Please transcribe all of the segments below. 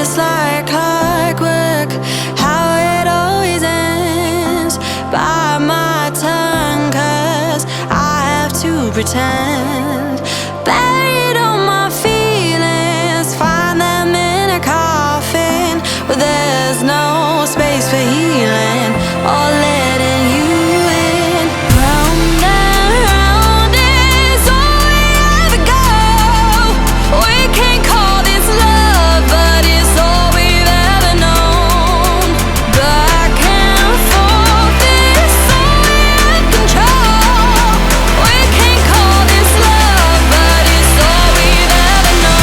It's like clockwork, how it always ends. Bite my tongue, 'cause I have to pretend. Buried all my feelings, find them in a coffin where there's no space for healing or letting you in. Round and round is all we ever go. We can't call this love, but it's all we've ever known. Back and forth is all we have control. We can't call this love, but it's all we've ever known.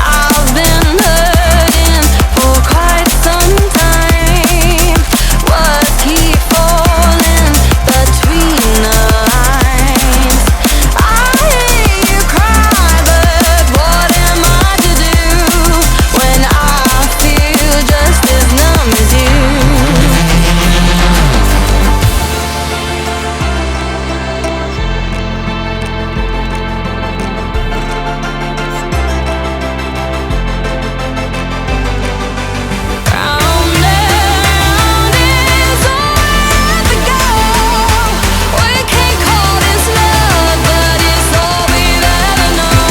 I've been hurting for quite some time. Words keep falling between the lines. I hear you cry, but what am I to do when I feel just as numb as you? Round and round is all we ever go. We can't call this love, but it's all we've ever known.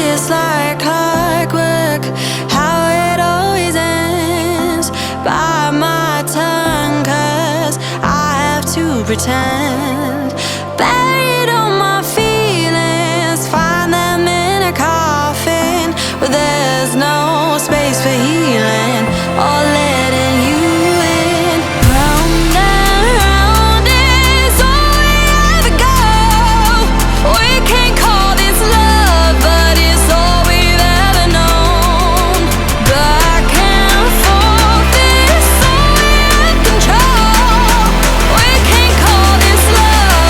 It's like clockwork, how it always ends. Bite my tongue, 'cause I have to pretend. Buried all my feelings, find them in a coffin where there's no space for healing or letting you in. Round and round is all we ever go. We can't call this love, but it's all we've ever known. Back and forth is all we have control. We can't call this love,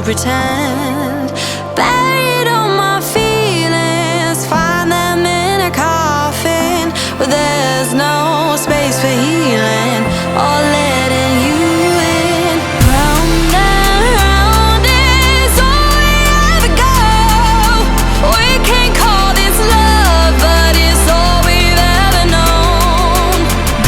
pretend. Buried all my feelings, find them in a coffin where there's no space for healing or letting you in. Round and round is all we ever go. We can't call this love, but it's all we've ever known.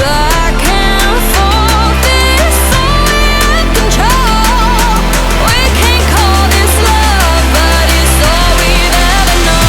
Back and forth is all we have control. We can't call this love, but it's all we've ever known.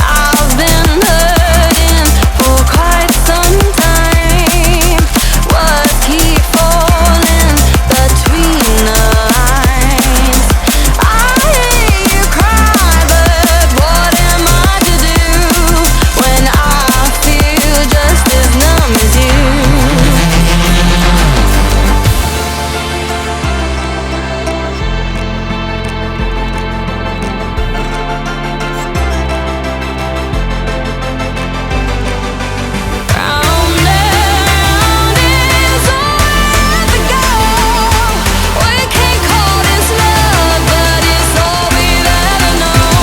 I've been hurting for quite some time. Words keep falling between the lines. I hear you cry, but what am I to do when I feel just as numb as you? Round and round is all we ever go. We can't call this love, but it's all we've ever known.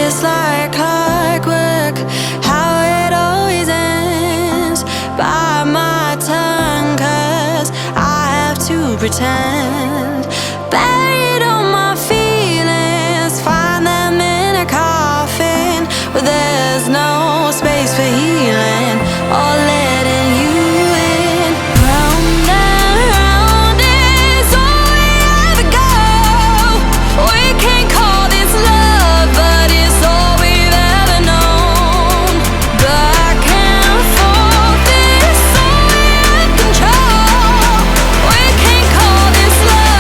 It's like clockwork, how it always ends. Bite my tongue, 'cause I have to pretend. Buried all my feelings, find them in a coffin where there's no space for healing or letting you in. Round and round is all we ever go. We can't call this love, but it's all we've ever known. Back and forth is all we have control. We can't call this love.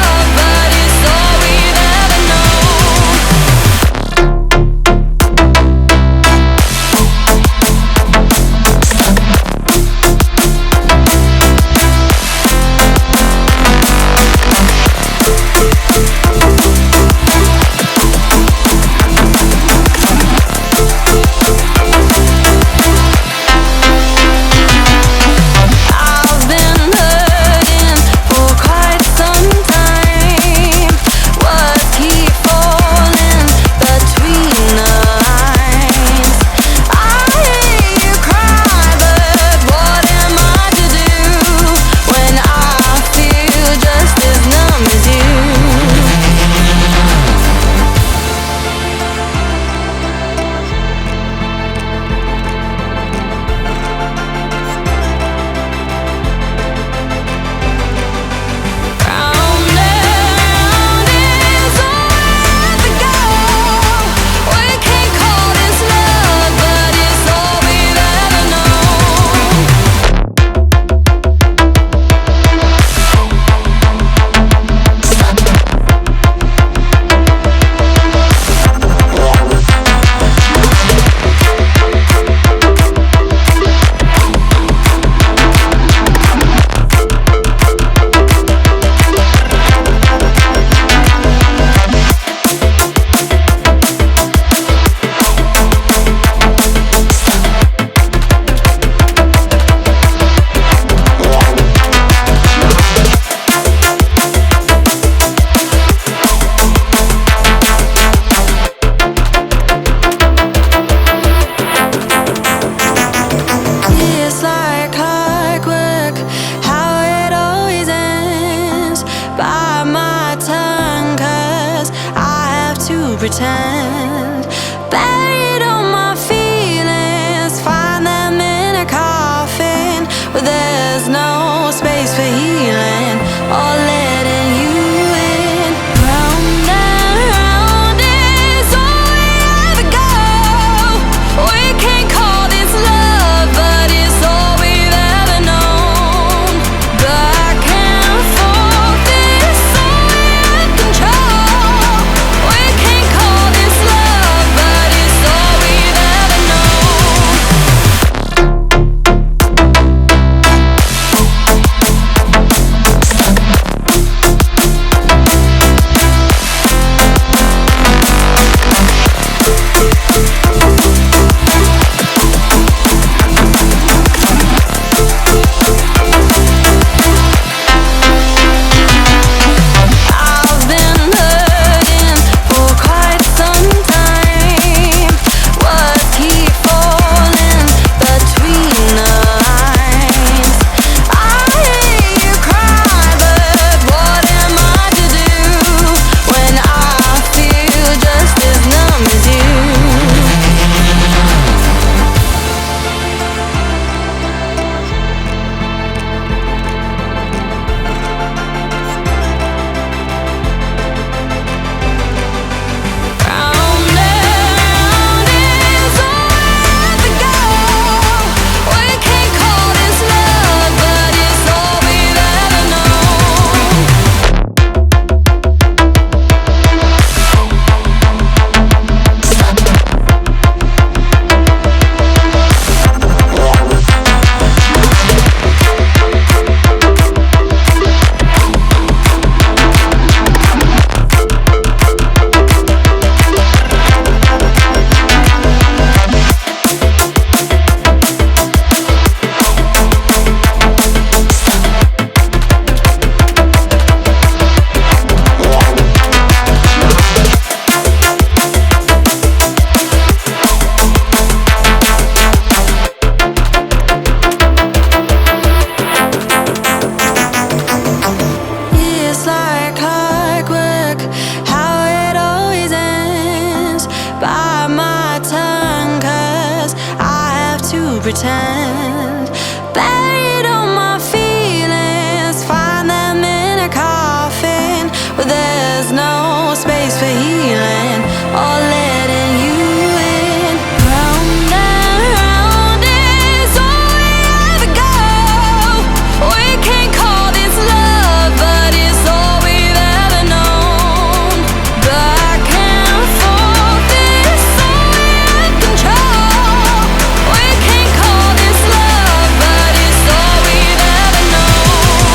pretend. Buried all my feelings, find them in a coffin where there's no space for healing or letting you in. Round and round is all we ever go. We can't call this love, but it's all we've ever known. Back and forth is all we have control. We can't call this love, but it's all we've ever known. I've been hurting for quite some time. Words keep falling between the lines. I hear you cry, but what am I to do when I feel just as numb as you? Round and round is all we ever go. We can't call this love, but it's all we've ever known. It's like clockwork, how it always ends. Bite my tongue, 'cause I have to pretend. Buried all my feelings, find them in a coffin where there's no space for healing or letting you in. Round and round is all we ever go. We can't call this love, but it's all we've ever known. Back and forth is all we have control. We can't call this love, but it's all we've ever known.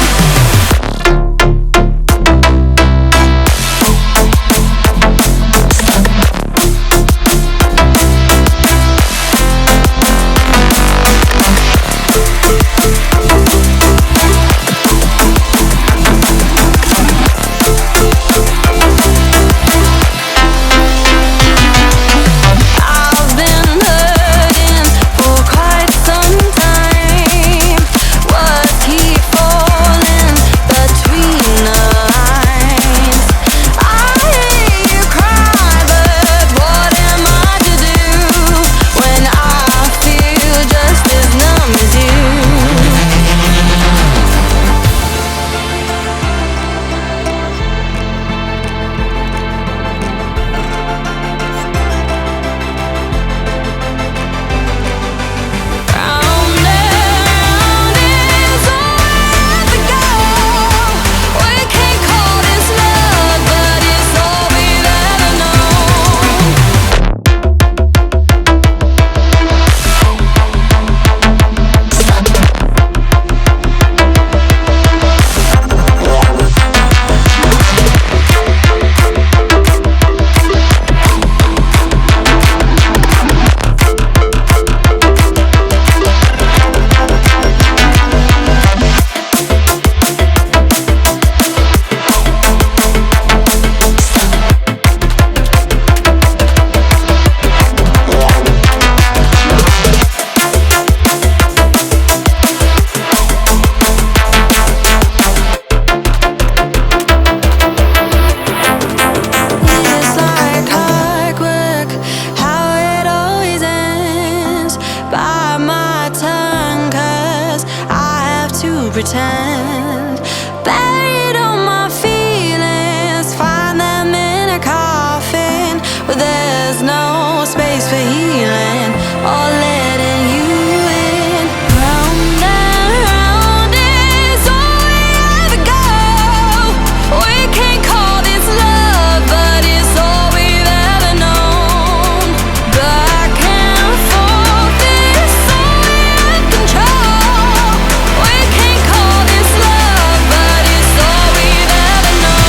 pretend. Buried all my feelings, find them in a coffin where there's no space for healing or letting you in. Round and round is all we ever go. We can't call this love, but it's all we've ever known. Back and forth is all we have control. We can't call this love, but it's all we've ever known.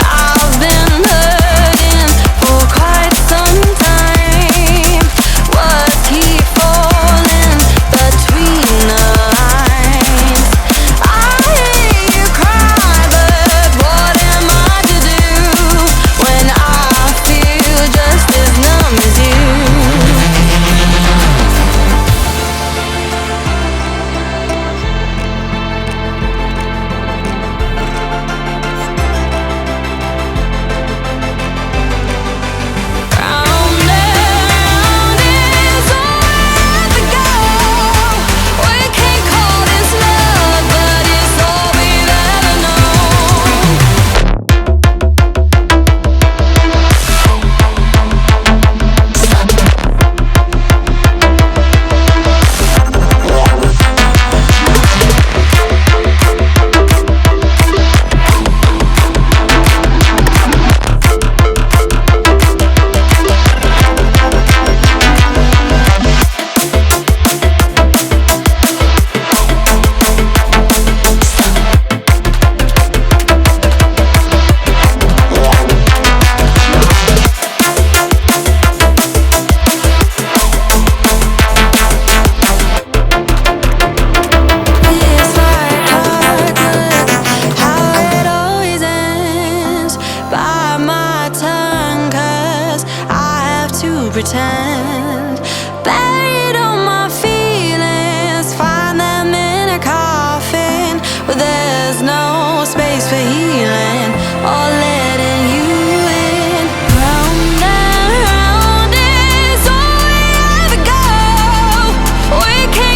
I've been hurting for quite some time. Words keep falling between the lines. I hear you cry, but what am I to do when I feel just as numb as you? Round and round is all we ever go. We can't call this love, but it's all we've ever known. It's like clockwork, how it always ends. Bite my tongue 'cause I have to pretend.